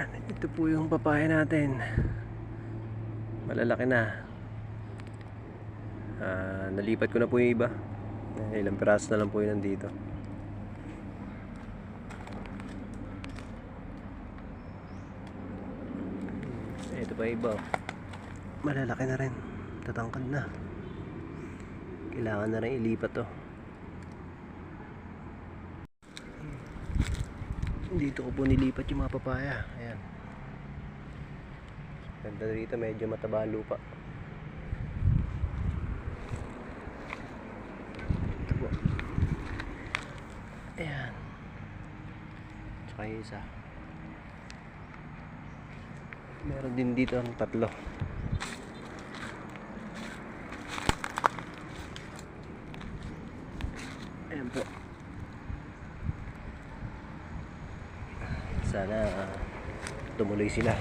Ito po yung papaya natin. Malalaki na. Nalipat ko na po yung iba. Ilang piraso na lang po yun nandito. Ito pa iba. Malalaki na rin. Tatangkad na. Kailangan na rin ilipat to. Dito ko po nilipat yung mga papaya. Ayan. Ganda dito, medyo mataba lupa. Ito po. Ayan. Tsaka yung isa. Meron din dito ang tatlo. Ayan po. Sana tumuloy sila.